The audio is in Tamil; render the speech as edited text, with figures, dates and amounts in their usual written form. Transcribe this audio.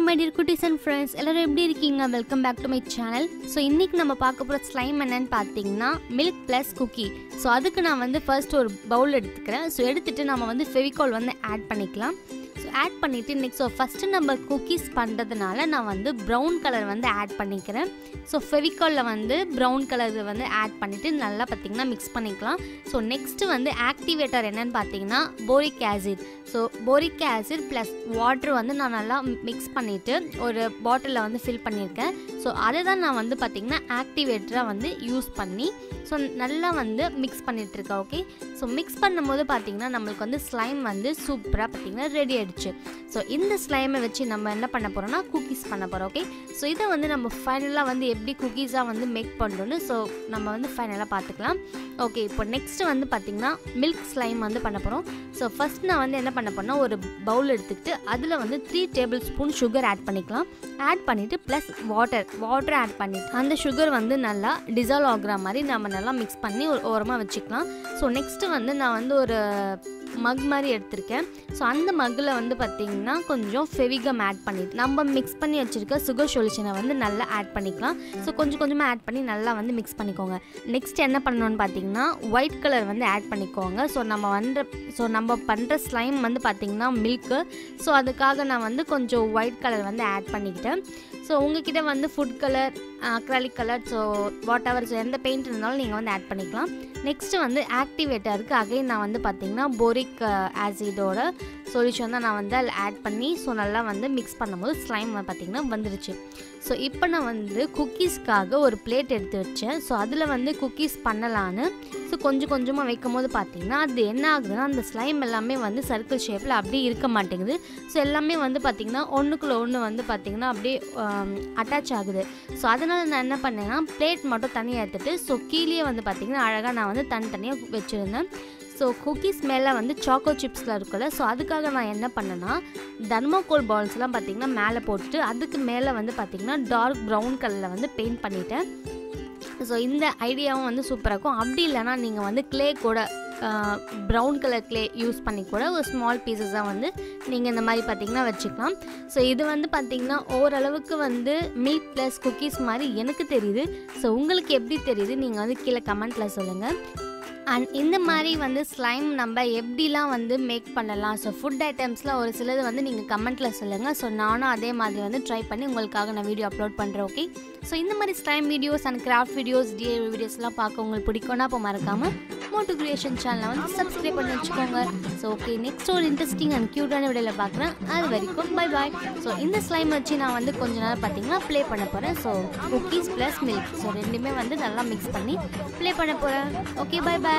my dear cuties and friends, எல்லாரும் எப்படி இருக்கீங்க? Welcome back to my channel. So இன்னைக்கு நம்ம பார்க்க போற ஸ்லைம் என்னன்னு பாத்தீங்கன்னா milk plus cookie. So அதுக்கு நான் வந்து first ஒரு பவுல் எடுத்துக்கிறேன். So எடுத்துட்டு நாம வந்து ஃபெவிகால் வந்து ஆட் பண்ணிக்கலாம். So ஆட் பண்ணிட்டு next first நம்ம cookies பண்றதுனால நான் வந்து brown color வந்து ஆட் பண்ணிக்கிறேன். So ஃபெவிகால்ல வந்து brown color வந்து ஆட் பண்ணிட்டு நல்லா பாத்தீங்கன்னா mix பண்ணிக்கலாம். So next வந்து activator என்னன்னு பாத்தீங்கன்னா boric acid. So boric acid plus water வந்து நான் நல்லா mix பண்ணிட்டு ஒரு பாட்டில்ல வந்து fill பண்ணிருக்கேன். So அதை தான் நான் வந்து பாத்தீங்கன்னா activator வந்து யூஸ் பண்ணி so நல்லா வந்து mix பண்ணிட்டு இருக்கேன். ஓகே, ஸோ மிக்ஸ் பண்ணும்போது பார்த்தீங்கன்னா நம்மளுக்கு வந்து ஸ்லைம் வந்து சூப்பராக பார்த்தீங்கன்னா ரெடி ஆகிடுச்சு. ஸோ இந்த ஸ்லைமை வச்சு நம்ம என்ன பண்ண போகிறோம்னா குக்கீஸ் பண்ண போகிறோம். ஓகே, ஸோ இதை வந்து நம்ம ஃபைனலாக வந்து எப்படி குக்கீஸாக வந்து மேக் பண்ணுறோன்னு ஸோ நம்ம வந்து ஃபைனலாக பார்த்துக்கலாம். ஓகே, இப்போ நெக்ஸ்ட்டு வந்து பார்த்திங்கன்னா மில்க் ஸ்லைம் வந்து பண்ண போகிறோம். ஸோ ஃபஸ்ட் நான் வந்து என்ன பண்ண போகிறேன்னா ஒரு பவுல் எடுத்துக்கிட்டு அதில் வந்து 3 டேபிள் ஸ்பூன் சுகர் ஆட் பண்ணிக்கலாம். ஆட் பண்ணிவிட்டு ப்ளஸ் வாட்டர் ஆட் பண்ணிவிட்டு அந்த சுகர் வந்து நல்லா டிசால்வ் ஆகுற மாதிரி நம்ம நல்லா மிக்ஸ் பண்ணி ஒரு ஓரமாக வச்சுக்கலாம். ஸோ நெக்ஸ்ட்டு வந்து நான் வந்து ஒரு மக் மாதிரி எடுத்திருக்கேன். ஸோ அந்த மக்கில் வந்து பார்த்திங்கன்னா கொஞ்சம் ஃபெவிகம் ஆட் பண்ணிட்டு நம்ம மிக்ஸ் பண்ணி வச்சுருக்க சுகர் சொல்யூஷனை வந்து நல்லா ஆட் பண்ணிக்கலாம். ஸோ கொஞ்சமாக ஆட் பண்ணி நல்லா வந்து மிக்ஸ் பண்ணிக்கோங்க. நெக்ஸ்ட் என்ன பண்ணணும்னு பார்த்தீங்கன்னா ஒயிட் கலர் வந்து ஆட் பண்ணிக்கோங்க. ஸோ நம்ம பண்ணுற ஸ்லைம் வந்து பார்த்திங்கன்னா மில்க்கு. ஸோ அதுக்காக நான் வந்து கொஞ்சம் ஒயிட் கலர் வந்து ஆட் பண்ணிக்கிட்டேன். ஸோ உங்ககிட்ட வந்து food colour, acrylic colour, so what ever, so எந்த பெயிண்ட் இருந்தாலும் நீங்கள் வந்து ஆட் பண்ணிக்கலாம். நெக்ஸ்ட்டு வந்து ஆக்டிவேட்டருக்கு அகைன் நான் வந்து பார்த்திங்கன்னா போரிக் ஆசிடோட சொல்யூஷன் தான் நான் வந்து அதில் ஆட் பண்ணி ஸோ நல்லா வந்து மிக்ஸ் பண்ணும்போது ஸ்லைம் பார்த்திங்கன்னா வந்துடுச்சு. ஸோ இப்போ நான் வந்து குக்கீஸ்க்காக ஒரு பிளேட் எடுத்து வச்சேன். ஸோ அதில் வந்து குக்கீஸ் பண்ணலான்னு ஸோ கொஞ்சமாக வைக்கும் போது பார்த்திங்கன்னா அது என்ன ஆகுதுன்னா அந்த ஸ்லைம் எல்லாமே வந்து சர்க்கிள் ஷேப்பில் அப்படியே இருக்க மாட்டேங்குது. ஸோ எல்லாமே வந்து பார்த்திங்கன்னா ஒன்றுக்குள்ளே ஒன்று வந்து பார்த்திங்கன்னா அப்படியே அட்டாச் ஆகுது. ஸோ அதனால் நான் என்ன பண்ணேன்னா பிளேட் மட்டும் தனியாக எடுத்துகிட்டு ஸோ கீழே வந்து பார்த்திங்கன்னா அழகாக நான் வந்து தனித்தனியாக வச்சுருந்தேன். ஸோ குக்கீஸ் மேலே வந்து சாக்கோ சிப்ஸில் இருக்குல்ல, ஸோ அதுக்காக நான் என்ன பண்ணேன்னா தர்மோகோல் பால்ஸ்லாம் பார்த்திங்கன்னா மேலே போட்டுட்டு அதுக்கு மேலே வந்து பார்த்திங்கன்னா டார்க் ப்ரௌன் கலரில் வந்து பெயிண்ட் பண்ணிட்டேன். ஸோ இந்த ஐடியாவும் வந்து சூப்பராக இருக்கும். அப்படி இல்லைனா நீங்கள் வந்து க்ளே கூட ப்ரௌன் கலர் க்ளே யூஸ் பண்ணி கூட ஒரு ஸ்மால் பீசஸாக வந்து நீங்கள் இந்த மாதிரி பார்த்திங்கன்னா வச்சுக்கலாம். ஸோ இது வந்து பார்த்திங்கன்னா ஓரளவுக்கு வந்து மில்க் ப்ளஸ் குக்கீஸ் மாதிரி எனக்கு தெரியுது. ஸோ உங்களுக்கு எப்படி தெரியுது நீங்கள் வந்து கீழே கமெண்ட்டில் சொல்லுங்கள். அண்ட் இந்த மாதிரி வந்து ஸ்லைம் நம்ம எப்படிலாம் வந்து மேக் பண்ணலாம், ஸோ ஃபுட் ஐட்டம்ஸில் ஒரு சிலது வந்து நீங்கள் கமெண்ட்டில் சொல்லுங்கள். ஸோ நானும் அதே மாதிரி வந்து ட்ரை பண்ணி உங்களுக்காக நான் வீடியோ அப்லோட் பண்ணுறேன். ஓகே, ஸோ இந்த மாதிரி slime videos and craft videos, DIY வீடியோஸ்லாம் பார்க்க உங்களுக்கு பிடிக்கும்னா இப்போ மறக்காமல் மோட்டு கிரியேஷன் சேனலை வந்து சப்ஸ்கிரைப் பண்ணி வச்சுக்கோங்க. ஸோ ஓகே, நெக்ஸ்ட் ஒரு இன்ட்ரெஸ்டிங் அண்ட் க்யூட்டான வீடியோவில் பார்க்குறேன். அது வரைக்கும் பை பாய். ஸோ இந்த ஸ்லைம் வச்சு நான் வந்து கொஞ்ச நேரம் பார்த்திங்கன்னா ப்ளே பண்ண போகிறேன். So cookies plus milk so ரெண்டுமே வந்து நல்லா மிக்ஸ் பண்ணி ப்ளே பண்ண போகிறேன். Okay, bye bye.